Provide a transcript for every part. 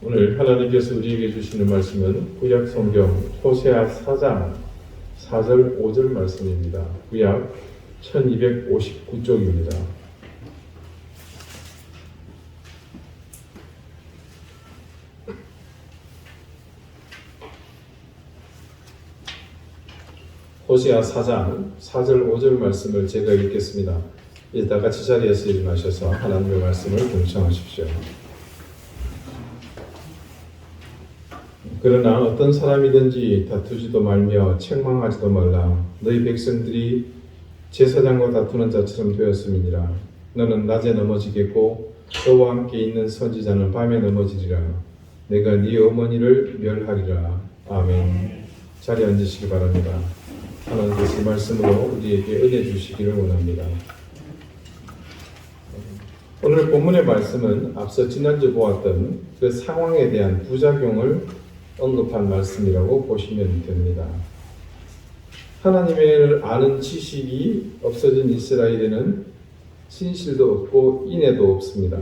오늘 하나님께서 우리에게 주시는 말씀은 구약 성경 호세아 4장 4절 5절 말씀입니다. 구약 1259쪽입니다. 호세아 4장 4절 5절 말씀을 제가 읽겠습니다. 이제 다 같이 자리에서 일어나셔서 하나님의 말씀을 경청하십시오. 그러나 어떤 사람이든지 다투지도 말며 책망하지도 말라. 너희 백성들이 제사장과 다투는 자처럼 되었음이니라. 너는 낮에 넘어지겠고 너와 함께 있는 선지자는 밤에 넘어지리라. 내가 네 어머니를 멸하리라. 아멘. 자리에 앉으시기 바랍니다. 하나님께서 말씀으로 우리에게 은혜 주시기를 원합니다. 오늘 본문의 말씀은 앞서 지난주 보았던 그 상황에 대한 부작용을 언급한 말씀이라고 보시면 됩니다. 하나님을 아는 지식이 없어진 이스라엘에는 신실도 없고 인애도 없습니다.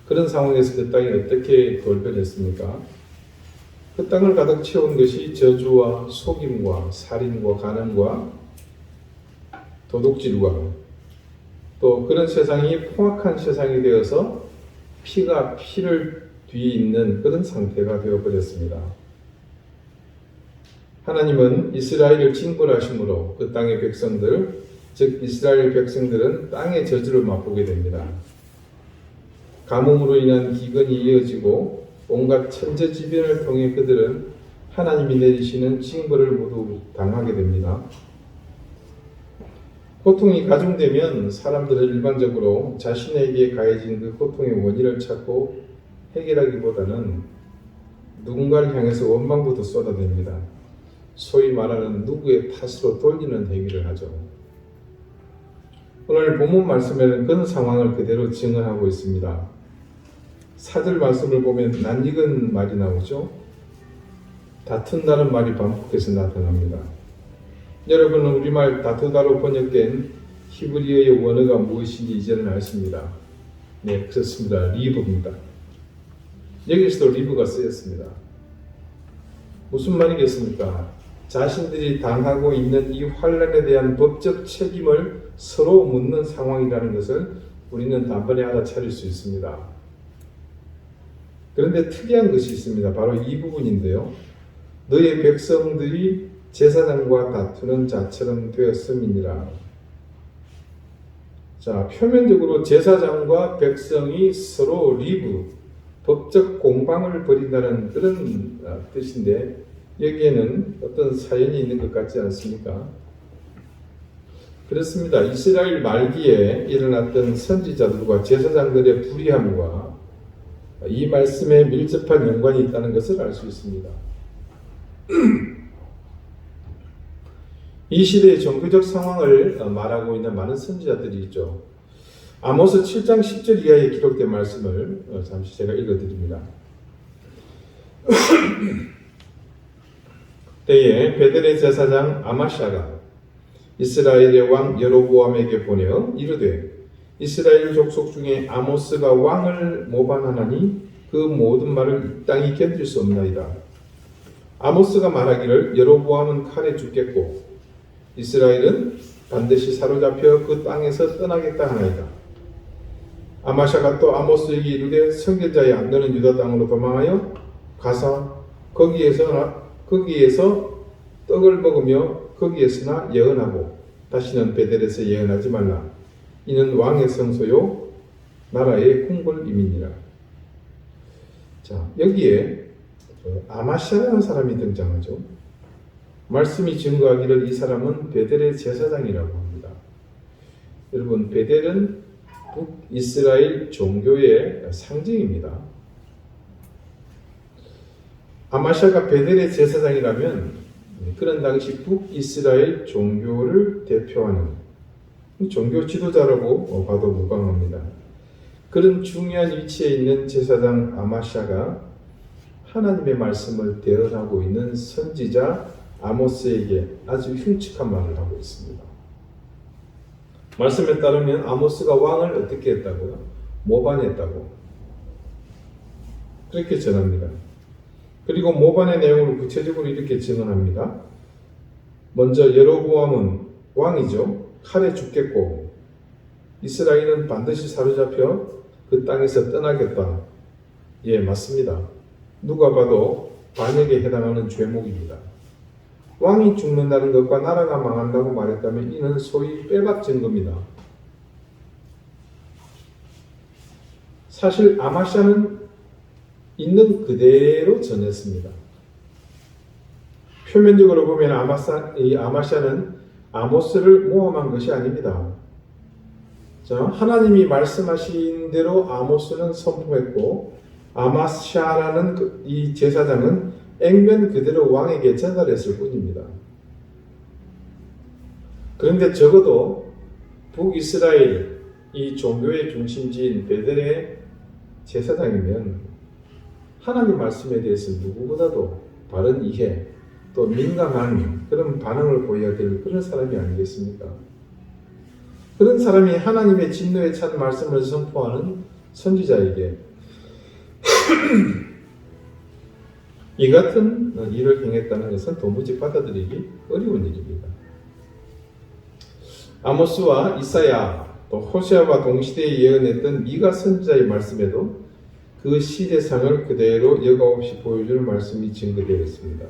그런 상황에서 그 땅이 어떻게 돌변했습니까? 그 땅을 가득 채운 것이 저주와 속임과 살인과 간음과 도둑질과 또 그런 세상이 포악한 세상이 되어서 피가 피를 뒤있는 그런 상태가 되어버렸습니다. 하나님은 이스라엘을 징벌하심으로 그 땅의 백성들, 즉 이스라엘 백성들은 땅의 저주를 맛보게 됩니다. 가뭄으로 인한 기근이 이어지고 온갖 천재지변을 통해 그들은 하나님이 내리시는 징벌을 모두 당하게 됩니다. 고통이 가중되면 사람들은 일반적으로 자신에게 가해진 그 고통의 원인을 찾고 해결하기보다는 누군가를 향해서 원망부터 쏟아냅니다. 소위 말하는 누구의 탓으로 돌리는 행위를 하죠. 오늘 본문 말씀에는 그런 상황을 그대로 증언하고 있습니다. 4절 말씀을 보면 낯익은 말이 나오죠. 다툰다는 말이 반복해서 나타납니다. 여러분은 우리말 다투다로 번역된 히브리어의 원어가 무엇인지 이제는 아십니다. 네, 그렇습니다. 리브입니다. 여기서도 리브가 쓰였습니다. 무슨 말이겠습니까? 자신들이 당하고 있는 이 환난에 대한 법적 책임을 서로 묻는 상황이라는 것을 우리는 단번에 알아차릴 수 있습니다. 그런데 특이한 것이 있습니다. 바로 이 부분인데요. 너의 백성들이 제사장과 다투는 자처럼 되었음이니라. 자, 표면적으로 제사장과 백성이 서로 리브, 법적 공방을 벌인다는 그런 뜻인데 여기에는 어떤 사연이 있는 것 같지 않습니까? 그렇습니다. 이스라엘 말기에 일어났던 선지자들과 제사장들의 불의함과 이 말씀에 밀접한 연관이 있다는 것을 알 수 있습니다. 이 시대의 종교적 상황을 말하고 있는 많은 선지자들이 있죠. 아모스 7장 10절 이하에 기록된 말씀을 잠시 제가 읽어드립니다. 때에 베델의 제사장 아마샤가 이스라엘의 왕 여로보암에게 보내어 이르되 이스라엘 족속 중에 아모스가 왕을 모방하나니 그 모든 말을 이 땅이 견딜 수 없나이다. 아모스가 말하기를 여로보암은 칼에 죽겠고 이스라엘은 반드시 사로잡혀 그 땅에서 떠나겠다 하나이다. 아마샤가 또 아모스에게 이르되 선견자야 너는 유다 땅으로 도망하여 가서 거기에서 떡을 먹으며 거기에서나 예언하고 다시는 베델에서 예언하지 말라. 이는 왕의 성소요 나라의 궁궐임이니라. 자, 여기에 아마샤라는 사람이 등장하죠. 말씀이 증거하기를 이 사람은 베델의 제사장이라고 합니다. 여러분, 베델은 북이스라엘 종교의 상징입니다. 아마샤가 베델의 제사장이라면 그런 당시 북이스라엘 종교를 대표하는 종교 지도자라고 봐도 무방합니다. 그런 중요한 위치에 있는 제사장 아마샤가 하나님의 말씀을 대언하고 있는 선지자 아모스에게 아주 흉측한 말을 하고 있습니다. 말씀에 따르면 아모스가 왕을 어떻게 했다고요? 모반했다고. 그렇게 전합니다. 그리고 모반의 내용을 구체적으로 이렇게 증언합니다. 먼저 여로보암은 왕이죠. 칼에 죽겠고 이스라엘은 반드시 사로잡혀 그 땅에서 떠나겠다. 예, 맞습니다. 누가 봐도 반역에 해당하는 죄목입니다. 왕이 죽는다는 것과 나라가 망한다고 말했다면 이는 소위 빼박 증거입니다. 사실 아마샤는 있는 그대로 전했습니다. 표면적으로 보면 아마샤는 아모스를 모함한 것이 아닙니다. 자, 하나님이 말씀하신 대로 아모스는 선포했고 아마샤라는 이 제사장은 액면 그대로 왕에게 전달했을 뿐입니다. 그런데 적어도 북이스라엘 이 종교의 중심지인 베델의 제사장이면 하나님 말씀에 대해서 누구보다도 바른 이해 또 민감한 그런 반응을 보여야 될 그런 사람이 아니겠습니까? 그런 사람이 하나님의 진노에 찬 말씀을 선포하는 선지자에게 이 같은 일을 행했다는 것은 도무지 받아들이기 어려운 일입니다. 아모스와 이사야 또 호세아와 동시대에 예언했던 미가 선지자의 말씀에도 그 시대상을 그대로 여과 없이 보여주는 말씀이 증거되어 있습니다.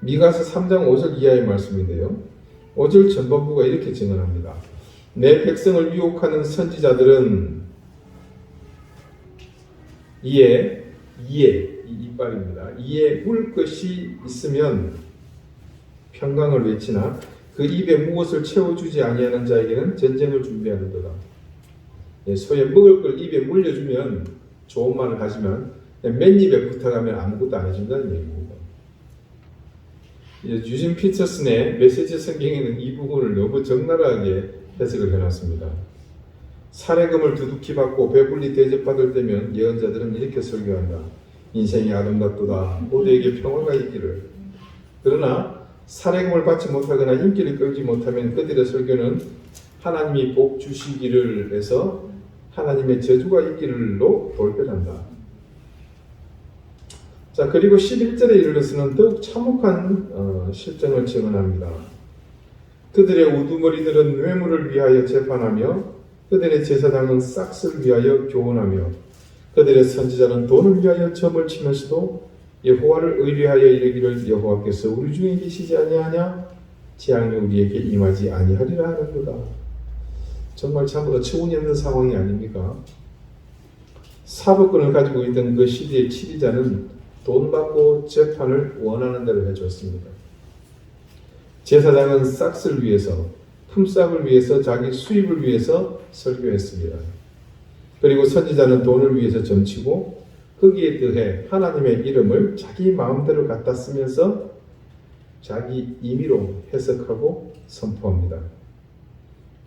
미가서 3장 5절 이하의 말씀인데요. 5절 전반부가 이렇게 증언합니다. 내 백성을 유혹하는 선지자들은 이에 이빨입니다. 이에 물 것이 있으면 평강을 외치나 그 입에 무엇을 채워주지 아니하는 자에게는 전쟁을 준비하는도다. 소에 먹을 걸 입에 물려주면 좋은 말을 하지만 맨입에 붙어가면 아무것도 안 해준다는 얘기입니다. 유진 피터슨의 메시지 성경에는 이 부분을 너무 적나라하게 해석을 해놨습니다. 살해금을 두둑히 받고 배불리 대접받을 때면 예언자들은 이렇게 설교한다. 인생이 아름답도다. 모두에게 평화가 있기를. 그러나 살해금을 받지 못하거나 인기를 끌지 못하면 그들의 설교는 하나님이 복 주시기를 해서 하나님의 저주가 있기를로 돌변한다. 자, 그리고 11절에 이르러서는 더욱 참혹한 실정을 증언합니다. 그들의 우두머리들은 뇌물을 위하여 재판하며 그들의 제사장은 싹스를 위하여 교훈하며 그들의 선지자는 돈을 위하여 점을 치면서도 여호와를 의뢰하여 이르기를 여호와께서 우리 중에 계시지 아니하냐? 재앙이 우리에게 임하지 아니하리라 하는도다. 정말 참으로 처우없는 상황이 아닙니까? 사법권을 가지고 있던 그 시대의 치리자는 돈 받고 재판을 원하는 대로 해줬습니다. 제사장은 싹스를 위해서, 품삯을 위해서, 자기 수입을 위해서 설교했습니다. 그리고 선지자는 돈을 위해서 점치고 거기에 더해 하나님의 이름을 자기 마음대로 갖다 쓰면서 자기 임의로 해석하고 선포합니다.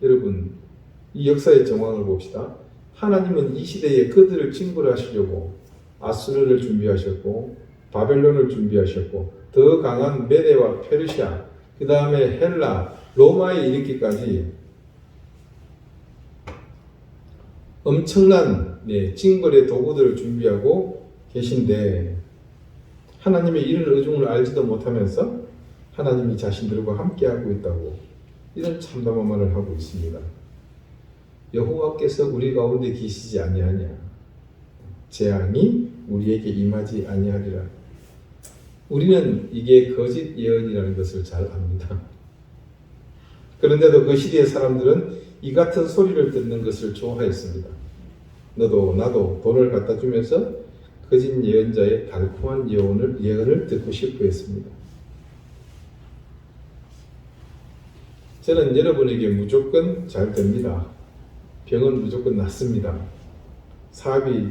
여러분, 이 역사의 정황을 봅시다. 하나님은 이 시대에 그들을 징벌하시려고 아수르를 준비하셨고 바벨론을 준비하셨고 더 강한 메데와 페르시아 그 다음에 헬라, 로마에 이르기까지 엄청난 징벌의 도구들을 준비하고 계신데 하나님의 이런 의중을 알지도 못하면서 하나님이 자신들과 함께하고 있다고 이런 참담한 말을 하고 있습니다. 여호와께서 우리 가운데 계시지 아니하냐? 재앙이 우리에게 임하지 아니하리라. 우리는 이게 거짓 예언이라는 것을 잘 압니다. 그런데도 그 시대의 사람들은 이 같은 소리를 듣는 것을 좋아했습니다. 너도 나도 돈을 갖다 주면서 거짓 예언자의 달콤한 예언을 듣고 싶어 했습니다. 저는 여러분에게 무조건 잘 됩니다. 병은 무조건 낫습니다. 사업이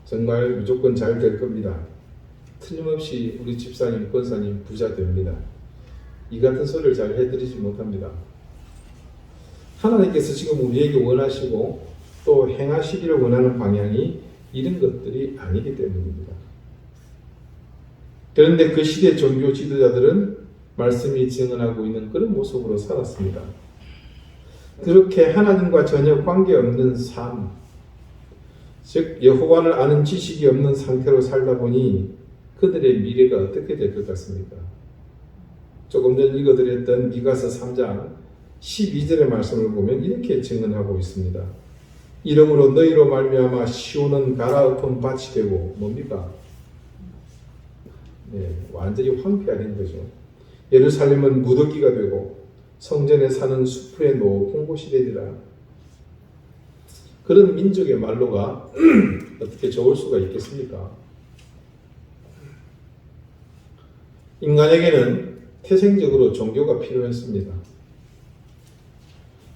정말 무조건 잘 될 겁니다. 틀림없이 우리 집사님, 권사님 부자 됩니다. 이 같은 소리를 잘 해드리지 못합니다. 하나님께서 지금 우리에게 원하시고 또 행하시기를 원하는 방향이 이런 것들이 아니기 때문입니다. 그런데 그 시대 종교 지도자들은 말씀이 증언하고 있는 그런 모습으로 살았습니다. 그렇게 하나님과 전혀 관계없는 삶, 즉 여호와를 아는 지식이 없는 상태로 살다 보니 그들의 미래가 어떻게 될 것 같습니까? 조금 전 읽어드렸던 미가서 3장 12절의 말씀을 보면 이렇게 증언하고 있습니다. 이러므로 너희로 말미암아 시온은 가라엎은 밭이 되고 뭡니까? 완전히 황폐가 된 거죠. 예루살렘은 무더기가 되고 성전에 사는 수풀의 높은 곳이 되리라. 그런 민족의 말로가 어떻게 좋을 수가 있겠습니까? 인간에게는 태생적으로 종교가 필요했습니다.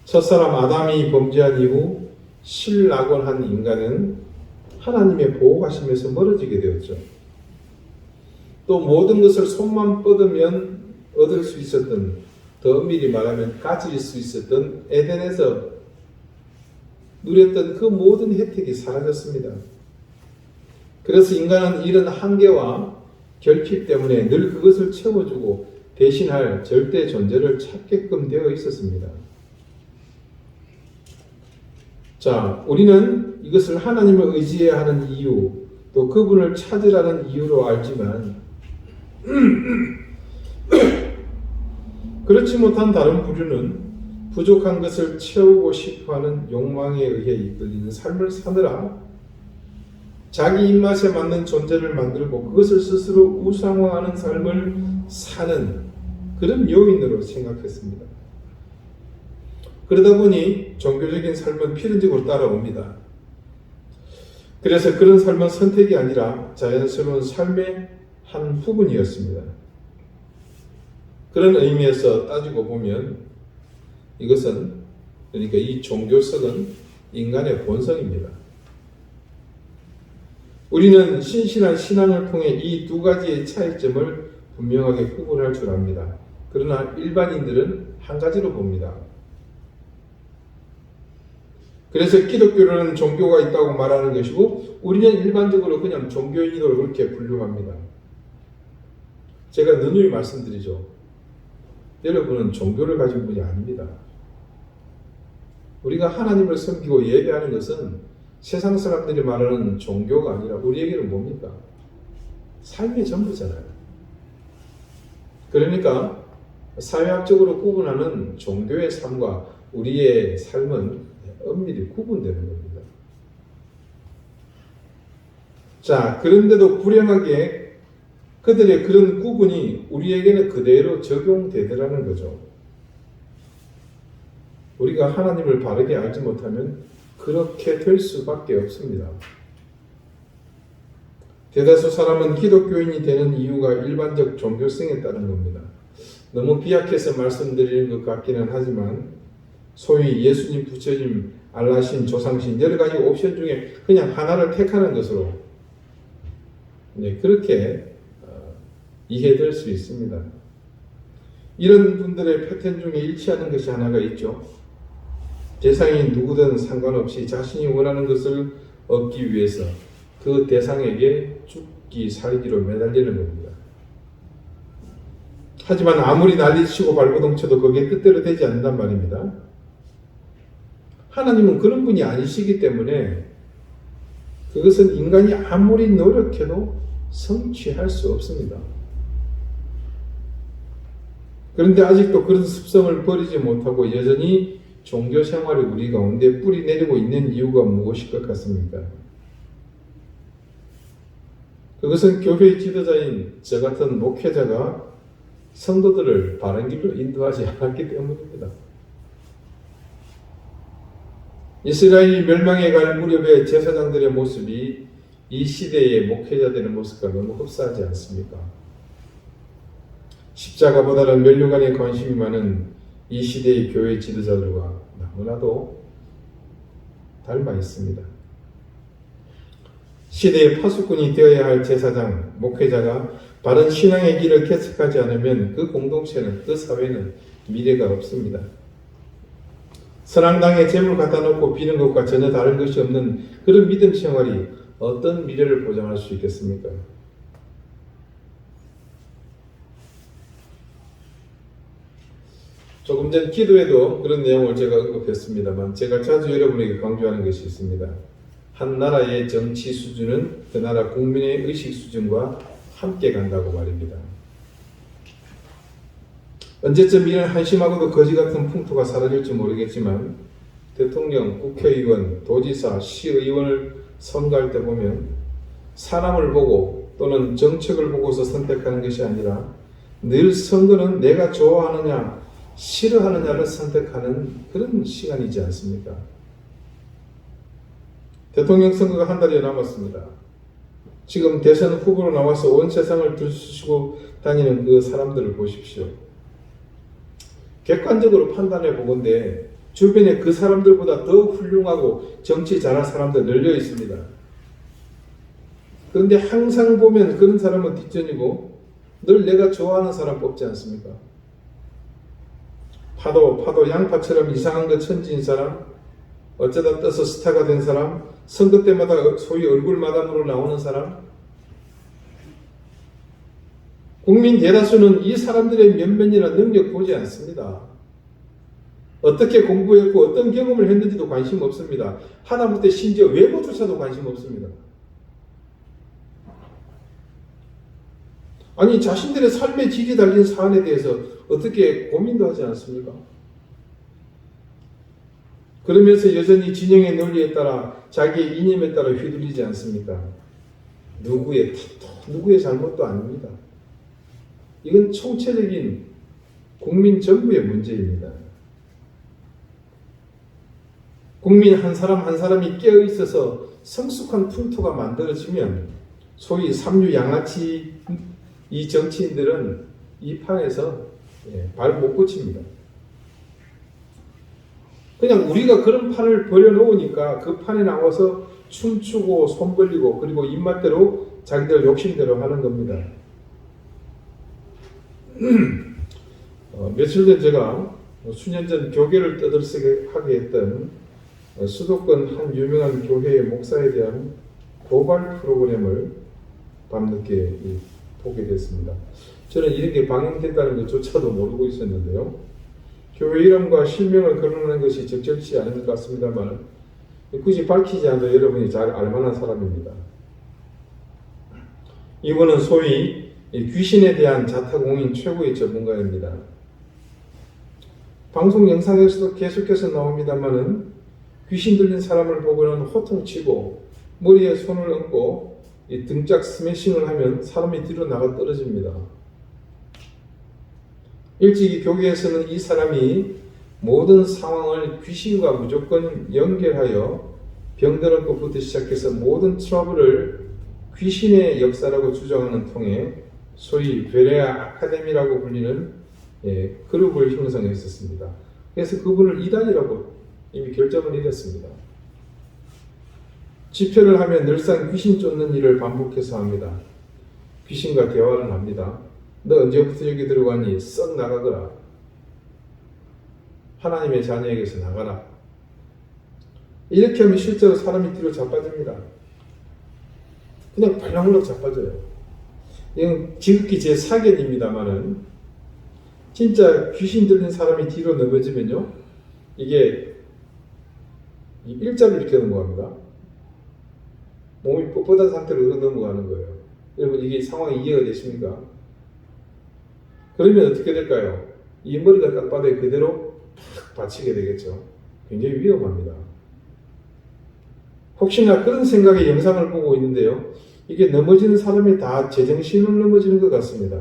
첫사람 아담이 범죄한 이후 신락원한 인간은 하나님의 보호하심에서 멀어지게 되었죠. 또 모든 것을 손만 뻗으면 얻을 수 있었던, 더 엄밀히 말하면 가질 수 있었던 에덴에서 누렸던 그 모든 혜택이 사라졌습니다. 그래서 인간은 이런 한계와 결핍 때문에 늘 그것을 채워주고 대신할 절대 존재를 찾게끔 되어 있었습니다. 자, 우리는 이것을 하나님을 의지해야 하는 이유, 또 그분을 찾으라는 이유로 알지만 그렇지 못한 다른 부류는 부족한 것을 채우고 싶어하는 욕망에 의해 이끌리는 삶을 사느라 자기 입맛에 맞는 존재를 만들고 그것을 스스로 우상화하는 삶을 사는 그런 요인으로 생각했습니다. 그러다 보니 종교적인 삶은 필연적으로 따라옵니다. 그래서 그런 삶은 선택이 아니라 자연스러운 삶의 한 부분이었습니다. 그런 의미에서 따지고 보면 이것은, 그러니까 이 종교성은 인간의 본성입니다. 우리는 신실한 신앙을 통해 이 두 가지의 차이점을 분명하게 구분할 줄 압니다. 그러나 일반인들은 한 가지로 봅니다. 그래서 기독교라는 종교가 있다고 말하는 것이고 우리는 일반적으로 그냥 종교인으로 그렇게 분류합니다. 제가 누누이 말씀드리죠. 여러분은 종교를 가진 분이 아닙니다. 우리가 하나님을 섬기고 예배하는 것은 세상 사람들이 말하는 종교가 아니라 우리에게는 뭡니까? 삶의 전부잖아요. 그러니까 사회학적으로 구분하는 종교의 삶과 우리의 삶은 엄밀히 구분되는 겁니다. 자, 그런데도 불행하게 그들의 그런 구분이 우리에게는 그대로 적용되더라는 거죠. 우리가 하나님을 바르게 알지 못하면 그렇게 될 수밖에 없습니다. 대다수 사람은 기독교인이 되는 이유가 일반적 종교성에 따른 겁니다. 너무 비약해서 말씀드리는 것 같기는 하지만 소위 예수님, 부처님, 알라신, 조상신 여러 가지 옵션 중에 그냥 하나를 택하는 것으로 그렇게 이해될 수 있습니다. 이런 분들의 패턴 중에 일치하는 것이 하나가 있죠. 대상이 누구든 상관없이 자신이 원하는 것을 얻기 위해서 그 대상에게 죽기 살기로 매달리는 겁니다. 하지만 아무리 난리치고 발버둥 쳐도 그게 뜻대로 되지 않는단 말입니다. 하나님은 그런 분이 아니시기 때문에 그것은 인간이 아무리 노력해도 성취할 수 없습니다. 그런데 아직도 그런 습성을 버리지 못하고 여전히 종교 생활이 우리 가운데 뿌리 내리고 있는 이유가 무엇일 것 같습니까? 그것은 교회의 지도자인 저 같은 목회자가 성도들을 바른 길로 인도하지 않았기 때문입니다. 이스라엘이 멸망해 갈 무렵의 제사장들의 모습이 이 시대의 목회자들의 모습과 너무 흡사하지 않습니까? 십자가보다는 면류관에 관심이 많은 이 시대의 교회 지도자들과 너무나도 닮아 있습니다. 시대의 파수꾼이 되어야 할 제사장, 목회자가 바른 신앙의 길을 개척하지 않으면 그 공동체는, 그 사회는 미래가 없습니다. 선앙당에 재물 갖다 놓고 비는 것과 전혀 다른 것이 없는 그런 믿음 생활이 어떤 미래를 보장할 수 있겠습니까? 조금 전 기도에도 그런 내용을 제가 언급했습니다만 제가 자주 여러분에게 강조하는 것이 있습니다. 한 나라의 정치 수준은 그 나라 국민의 의식 수준과 함께 간다고 말입니다. 언제쯤 이런 한심하고도 거지 같은 풍토가 사라질지 모르겠지만 대통령, 국회의원, 도지사, 시의원을 선거할 때 보면 사람을 보고 또는 정책을 보고서 선택하는 것이 아니라 늘 선거는 내가 좋아하느냐 싫어하느냐를 선택하는 그런 시간이지 않습니까? 대통령 선거가 한 달이 남았습니다. 지금 대선 후보로 나와서 온 세상을 들쑤시고 다니는 그 사람들을 보십시오. 객관적으로 판단해 보건대 주변에 그 사람들보다 더 훌륭하고 정치 잘할 사람들 널려 있습니다. 그런데 항상 보면 그런 사람은 뒷전이고 늘 내가 좋아하는 사람 뽑지 않습니까? 파도 양파처럼 이상한 거 천지인 사람, 어쩌다 떠서 스타가 된 사람, 선거 때마다 소위 얼굴 마담으로 나오는 사람, 국민 대다수는 이 사람들의 면면이나 능력 보지 않습니다. 어떻게 공부했고 어떤 경험을 했는지도 관심 없습니다. 하다못해 심지어 외모조차도 관심 없습니다. 아니 자신들의 삶의 질이 달린 사안에 대해서 어떻게 고민도 하지 않습니까? 그러면서 여전히 진영의 논리에 따라 자기의 이념에 따라 휘둘리지 않습니까? 누구의 탓도 누구의 잘못도 아닙니다. 이건 총체적인 국민 전부의 문제입니다. 국민 한 사람 한 사람이 깨어있어서 성숙한 풍토가 만들어지면 소위 삼류 양아치 이 정치인들은 이 판에서 발 못 붙입니다. 그냥 우리가 그런 판을 벌여놓으니까 그 판에 나와서 춤추고 손 벌리고 그리고 입맛대로 자기들 욕심대로 하는 겁니다. 며칠 전 제가 수년 전 교계를 떠들썩하게 했던 수도권 한 유명한 교회의 목사에 대한 고발 프로그램을 밤늦게 보게 됐습니다. 저는 이런 게 방영된다는 것조차도 모르고 있었는데요. 교회 이름과 실명을 거론하는 것이 적절치 않은 것 같습니다만 굳이 밝히지 않아도 여러분이 잘 알만한 사람입니다. 이분은 소위 귀신에 대한 자타공인 최고의 전문가입니다. 방송 영상에서도 계속해서 나옵니다만은 귀신 들린 사람을 보고는 호통치고 머리에 손을 얹고 등짝 스매싱을 하면 사람이 뒤로 나가 떨어집니다. 일찍이 교계에서는 이 사람이 모든 상황을 귀신과 무조건 연결하여 병드는 것부터 시작해서 모든 트러블을 귀신의 역사라고 주장하는 통해 소위 베레아 아카데미라고 불리는 그룹을 형성했었습니다. 그래서 그분을 이단이라고 이미 결정을 내렸습니다. 집회를 하면 늘상 귀신 쫓는 일을 반복해서 합니다. 귀신과 대화를 합니다. 너 언제부터 여기 들어가니? 썩 나가거라. 하나님의 자녀에게서 나가라. 이렇게 하면 실제로 사람이 뒤로 자빠집니다. 그냥 발랑물락 자빠져요. 이건 지극히 제 사견입니다만은 진짜 귀신 들린 사람이 뒤로 넘어지면요, 이게 일자로 이렇게 넘어갑니다. 몸이 뻣뻣한 상태로 넘어가는 거예요. 여러분 이게 상황이 이해가 되십니까? 그러면 어떻게 될까요? 이 머리가 땅바닥에 그대로 팍 받치게 되겠죠. 굉장히 위험합니다. 혹시나 그런 생각에 영상을 보고 있는데요, 이게 넘어지는 사람이 다 제정신으로 넘어지는 것 같습니다.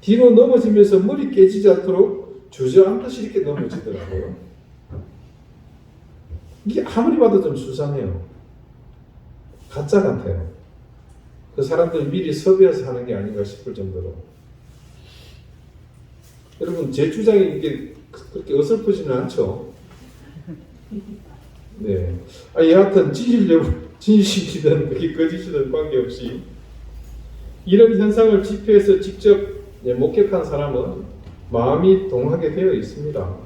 뒤로 넘어지면서 머리 깨지지 않도록 주저앉듯이 이렇게 넘어지더라고요. 이게 아무리 봐도 좀 수상해요. 가짜 같아요. 그 사람들 미리 섭외해서 하는 게 아닌가 싶을 정도로. 여러분 제 주장이 이렇게 그렇게 어설프지는 않죠. 네. 여하튼 진실이든 거짓이든 관계없이 이런 현상을 집회에서 직접 목격한 사람은 마음이 동하게 되어 있습니다.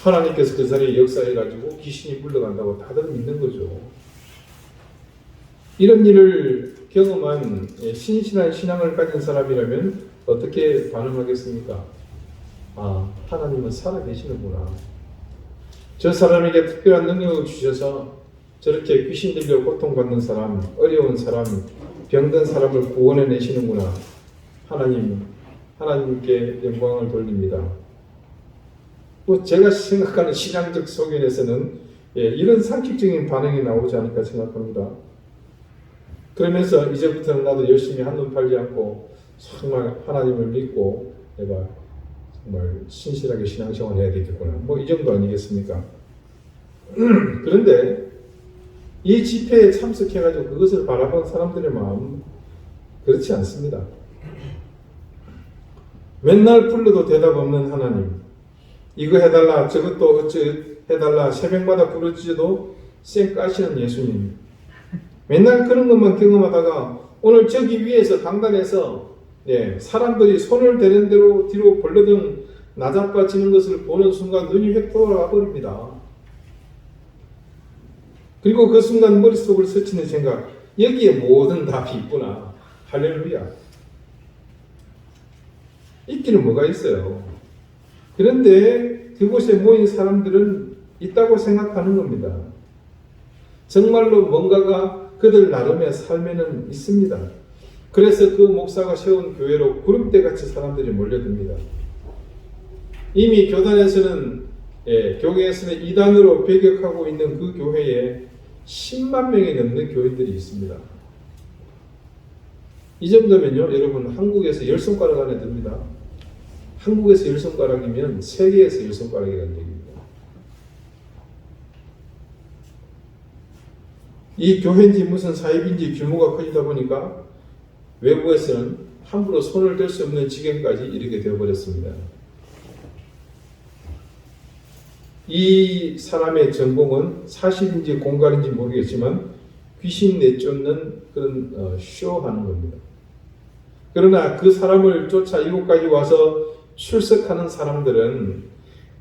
하나님께서 그 자리에 역사해가지고 귀신이 물러간다고 다들 믿는 거죠. 이런 일을 경험한 신실한 신앙을 가진 사람이라면 어떻게 반응하겠습니까? 아, 하나님은 살아계시는구나. 저 사람에게 특별한 능력을 주셔서 저렇게 귀신 들려 고통받는 사람, 어려운 사람, 병든 사람을 구원해 내시는구나. 하나님께 영광을 돌립니다. 제가 생각하는 신앙적 소견에서는 이런 상식적인 반응이 나오지 않을까 생각합니다. 그러면서 이제부터는 나도 열심히 한눈 팔지 않고 정말 하나님을 믿고 내가 정말 신실하게 신앙생활 해야 되겠구나. 이 정도 아니겠습니까? 그런데 이 집회에 참석해가지고 그것을 바라본 사람들의 마음은 그렇지 않습니다. 맨날 불러도 대답 없는 하나님, 이거 해달라 저것도 어쩌 해달라 새벽마다 부르짖어도 쌩 까시는 예수님, 맨날 그런 것만 경험하다가 오늘 저기 위에서 강단에서 사람들이 손을 대는 대로 뒤로 벌러덩 나자빠지는 것을 보는 순간 눈이 획 돌아가 버립니다. 그리고 그 순간 머릿속을 스치는 생각, 여기에 모든 답이 있구나. 할렐루야. 있기는 뭐가 있어요. 그런데 그곳에 모인 사람들은 있다고 생각하는 겁니다. 정말로 뭔가가 그들 나름의 삶에는 있습니다. 그래서 그 목사가 세운 교회로 구름대같이 사람들이 몰려듭니다. 이미 교단에서는 교계에서는 이단으로 배격하고 있는 그 교회에 10만 명이 넘는 교인들이 있습니다. 이 정도면요, 여러분 한국에서 10손가락 안에 듭니다. 한국에서 10손가락이면 세계에서 10손가락이라는 얘기입니다. 이 교회인지 무슨 사입인지 규모가 커지다 보니까 외부에서는 함부로 손을 댈 수 없는 지경까지 이르게 되어버렸습니다. 이 사람의 전공은 사실인지 공갈인지 모르겠지만 귀신 내쫓는 그런 쇼하는 겁니다. 그러나 그 사람을 쫓아 이곳까지 와서 출석하는 사람들은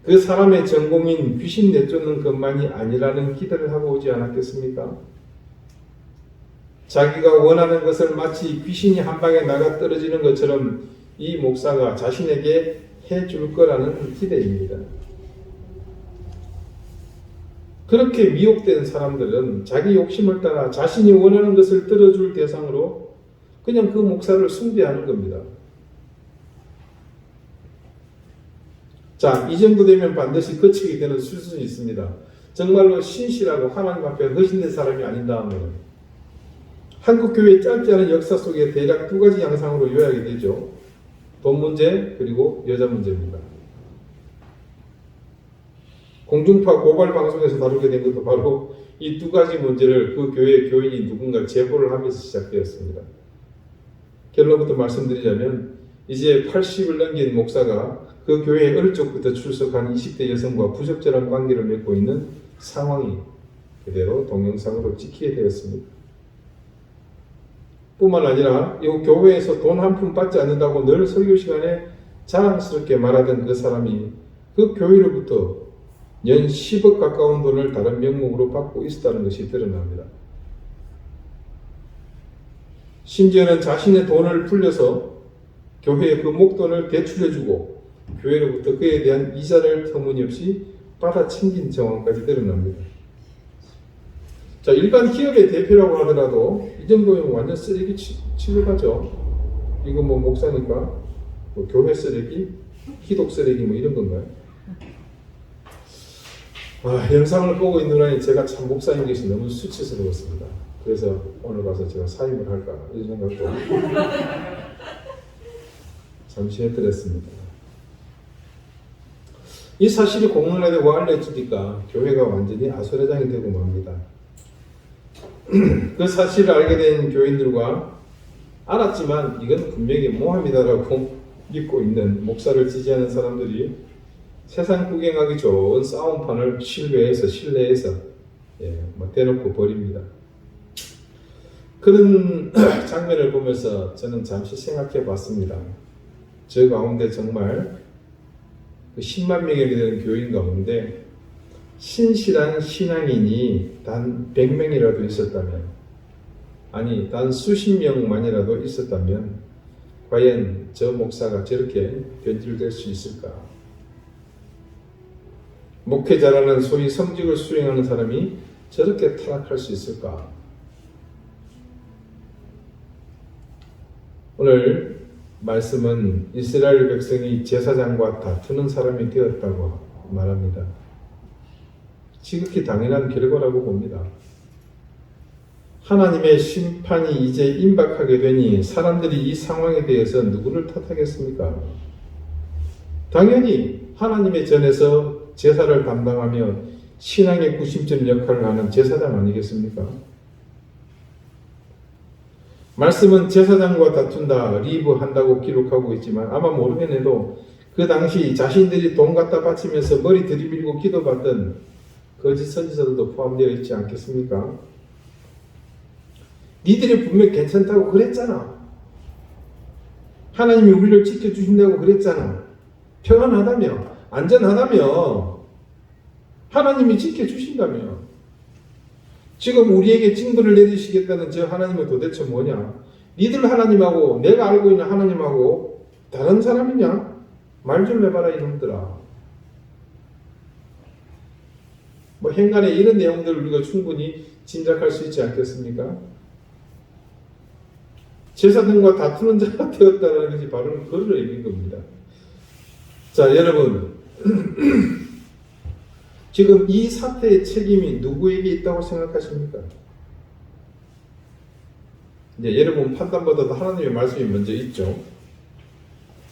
그 사람의 전공인 귀신 내쫓는 것만이 아니라는 기대를 하고 오지 않았겠습니까? 자기가 원하는 것을 마치 귀신이 한 방에 나가 떨어지는 것처럼 이 목사가 자신에게 해줄 거라는 기대입니다. 그렇게 미혹된 사람들은 자기 욕심을 따라 자신이 원하는 것을 들어줄 대상으로 그냥 그 목사를 숭배하는 겁니다. 자, 이 정도 되면 반드시 거치게 되는 수순이 있습니다. 정말로 신실하고 하나님 앞에 헌신된 사람이 아닌다면 한국교회의 짧지 않은 역사 속에 대략 두 가지 양상으로 요약이 되죠. 돈 문제 그리고 여자 문제입니다. 공중파 고발 방송에서 다루게 된 것도 바로 이 두 가지 문제를 그 교회의 교인이 누군가 제보를 하면서 시작되었습니다. 결론부터 말씀드리자면 이제 80을 넘긴 목사가 그 교회에 어릴 적부터 출석한 20대 여성과 부적절한 관계를 맺고 있는 상황이 그대로 동영상으로 찍히게 되었습니다. 뿐만 아니라 이 교회에서 돈 한 푼 받지 않는다고 늘 설교 시간에 자랑스럽게 말하던 그 사람이 그 교회로부터 연 10억 가까운 돈을 다른 명목으로 받고 있었다는 것이 드러납니다. 심지어는 자신의 돈을 불려서 교회에 그 목돈을 대출해주고 교회로부터 그에 대한 이자를 터무니없이 받아챙긴 정황까지 드러납니다. 자, 일반 기업의 대표라고 하더라도 이 정도면 완전 쓰레기 취급하죠. 이거 목사니까 교회 쓰레기, 기독 쓰레기 이런 건가요? 영상을 보고 있느라니 제가 참 목사인 것이 너무 수치스러웠습니다. 그래서 오늘 가서 제가 사임을 할까 이런 생각도 잠시 해드렸습니다. 이 사실이 공론화되고 알려지니까 교회가 완전히 아수라장이 되고 맙니다. 그 사실을 알게 된 교인들과 알았지만 이건 분명히 모함이다라고 믿고 있는 목사를 지지하는 사람들이 세상 구경하기 좋은 싸움판을 실내에서 대놓고 벌입니다. 그런 장면을 보면서 저는 잠시 생각해 봤습니다. 저 가운데 정말 10만 명이 되는 교인 가운데 신실한 신앙인이 단 100명이라도 있었다면, 아니 단 수십 명만이라도 있었다면 과연 저 목사가 저렇게 변질될 수 있을까? 목회자라는 소위 성직을 수행하는 사람이 저렇게 타락할 수 있을까? 오늘 말씀은 이스라엘 백성이 제사장과 다투는 사람이 되었다고 말합니다. 지극히 당연한 결과라고 봅니다. 하나님의 심판이 이제 임박하게 되니 사람들이 이 상황에 대해서 누구를 탓하겠습니까? 당연히 하나님의 전에서 제사를 담당하며 신앙의 구심점 역할을 하는 제사장 아니겠습니까? 말씀은 제사장과 다툰다, 리브한다고 기록하고 있지만 아마 모르긴 해도 그 당시 자신들이 돈 갖다 바치면서 머리 들이밀고 기도받던 거짓 선지자들도 포함되어 있지 않겠습니까? 니들이 분명 괜찮다고 그랬잖아. 하나님이 우리를 지켜주신다고 그랬잖아. 평안하다며, 안전하다며, 하나님이 지켜주신다며. 지금 우리에게 징벌을 내리시겠다는 저 하나님은 도대체 뭐냐? 니들 하나님하고 내가 알고 있는 하나님하고 다른 사람이냐? 말 좀 해봐라 이놈들아. 뭐 행간에 이런 내용들을 우리가 충분히 짐작할 수 있지 않겠습니까? 제사장과 다투는 자가 되었다는 것이 바로 그를 얘기한 겁니다. 자, 여러분 지금 이 사태의 책임이 누구에게 있다고 생각하십니까? 이제 여러분 판단보다도 하나님의 말씀이 먼저 있죠.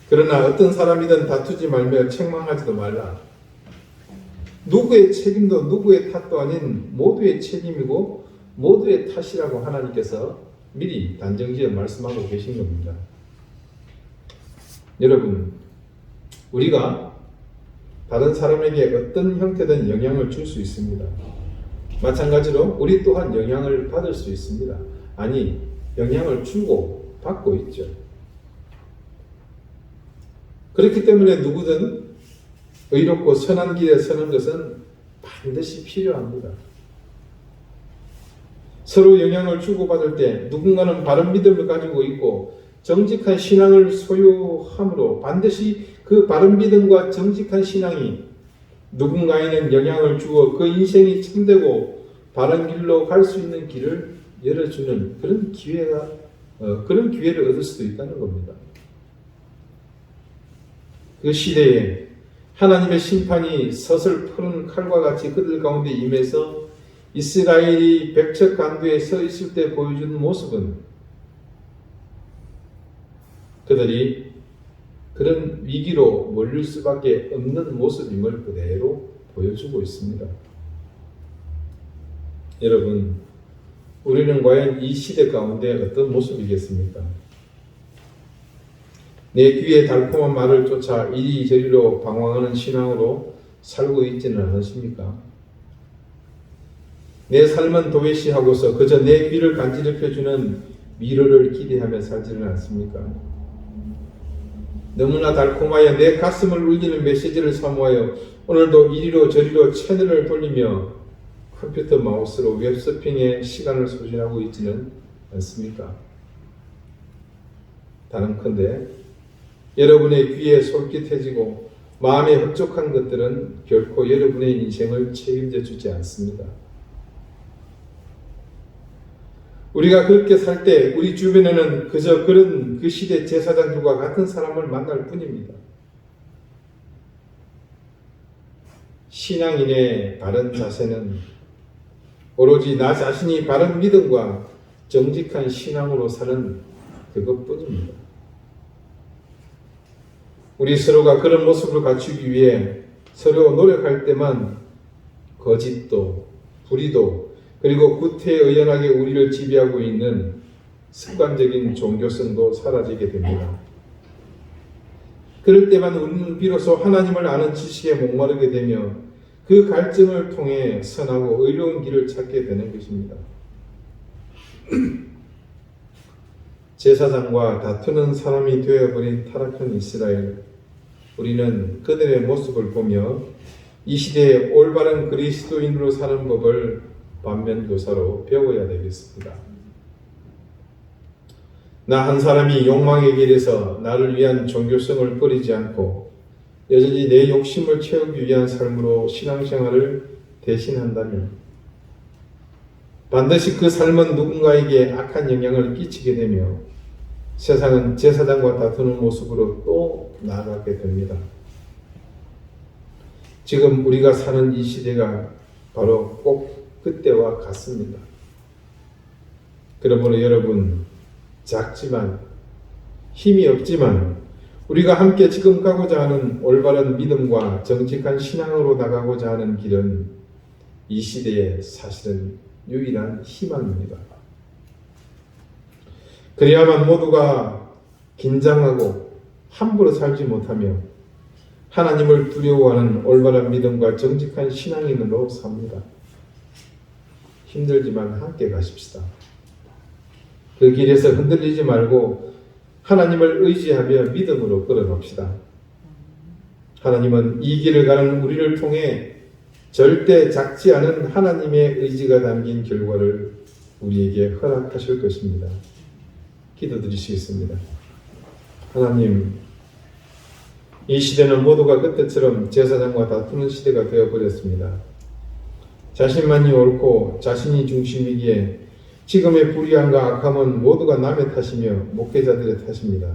그러나 어떤 사람이든 다투지 말며 책망하지도 말라. 누구의 책임도 누구의 탓도 아닌 모두의 책임이고 모두의 탓이라고 하나님께서 미리 단정지어 말씀하고 계신 겁니다. 여러분, 우리가 다른 사람에게 어떤 형태든 영향을 줄 수 있습니다. 마찬가지로 우리 또한 영향을 받을 수 있습니다. 아니, 영향을 주고 받고 있죠. 그렇기 때문에 누구든 의롭고 선한 길에 서는 것은 반드시 필요합니다. 서로 영향을 주고받을 때 누군가는 바른 믿음을 가지고 있고 정직한 신앙을 소유함으로 반드시 그 바른 믿음과 정직한 신앙이 누군가에는 영향을 주어 그 인생이 참되고 바른 길로 갈 수 있는 길을 열어주는 그런 기회를 얻을 수도 있다는 겁니다. 그 시대에 하나님의 심판이 서슬 푸른 칼과 같이 그들 가운데 임해서 이스라엘이 백척간두에 서 있을 때 보여준 모습은 그들이 그런 위기로 몰릴 수밖에 없는 모습임을 그대로 보여주고 있습니다. 여러분, 우리는 과연 이 시대 가운데 어떤 모습이겠습니까? 내 귀에 달콤한 말을 쫓아 이리저리로 방황하는 신앙으로 살고 있지는 않으십니까? 내 삶은 도외시하고서 그저 내 귀를 간지럽혀주는 위로를 기대하며 살지는 않습니까? 너무나 달콤하여 내 가슴을 울리는 메시지를 사모하여 오늘도 이리로 저리로 채널을 돌리며 컴퓨터 마우스로 웹서핑에 시간을 소진하고 있지는 않습니까? 단언컨대 여러분의 귀에 솔깃해지고 마음에 흡족한 것들은 결코 여러분의 인생을 책임져 주지 않습니다. 우리가 그렇게 살 때 우리 주변에는 그저 그런 그 시대 제사장들과 같은 사람을 만날 뿐입니다. 신앙인의 바른 자세는 오로지 나 자신이 바른 믿음과 정직한 신앙으로 사는 그것뿐입니다. 우리 서로가 그런 모습을 갖추기 위해 서로 노력할 때만 거짓도 불의도 그리고 구태의연하게 우리를 지배하고 있는 습관적인 종교성도 사라지게 됩니다. 그럴 때만 우리는 비로소 하나님을 아는 지식에 목마르게 되며 그 갈증을 통해 선하고 의로운 길을 찾게 되는 것입니다. 제사장과 다투는 사람이 되어버린 타락한 이스라엘, 우리는 그들의 모습을 보며 이 시대에 올바른 그리스도인으로 사는 법을 반면교사로 배워야 되겠습니다. 나 한 사람이 욕망의 길에서 나를 위한 종교성을 버리지 않고 여전히 내 욕심을 채우기 위한 삶으로 신앙생활을 대신한다면 반드시 그 삶은 누군가에게 악한 영향을 끼치게 되며 세상은 제사장과 다투는 모습으로 또 나아가게 됩니다. 지금 우리가 사는 이 시대가 바로 꼭 그때와 같습니다. 그러므로 여러분, 작지만 힘이 없지만 우리가 함께 지금 가고자 하는 올바른 믿음과 정직한 신앙으로 나가고자 하는 길은 이 시대의 사실은 유일한 희망입니다. 그래야만 모두가 긴장하고 함부로 살지 못하며 하나님을 두려워하는 올바른 믿음과 정직한 신앙인으로 삽니다. 힘들지만 함께 가십시다. 그 길에서 흔들리지 말고 하나님을 의지하며 믿음으로 걸어갑시다. 하나님은 이 길을 가는 우리를 통해 절대 작지 않은 하나님의 의지가 담긴 결과를 우리에게 허락하실 것입니다. 기도드리시겠습니다. 하나님, 이 시대는 모두가 그때처럼 제사장과 다투는 시대가 되어버렸습니다. 자신만이 옳고 자신이 중심이기에 지금의 불의함과 악함은 모두가 남의 탓이며 목회자들의 탓입니다.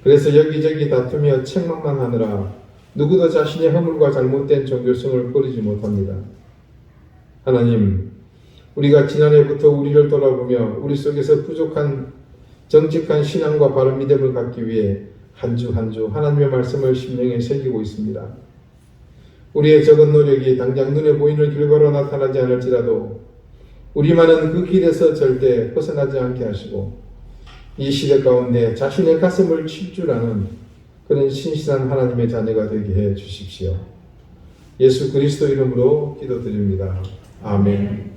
그래서 여기저기 다투며 책망만 하느라 누구도 자신의 허물과 잘못된 종교성을 버리지 못합니다. 하나님, 우리가 지난해부터 우리를 돌아보며 우리 속에서 부족한 정직한 신앙과 바른 믿음을 갖기 위해 한 주 한 주 하나님의 말씀을 심령에 새기고 있습니다. 우리의 적은 노력이 당장 눈에 보이는 결과로 나타나지 않을지라도 우리만은 그 길에서 절대 벗어나지 않게 하시고 이 시대 가운데 자신의 가슴을 칠 줄 아는 그런 신실한 하나님의 자녀가 되게 해 주십시오. 예수 그리스도 이름으로 기도드립니다. 아멘.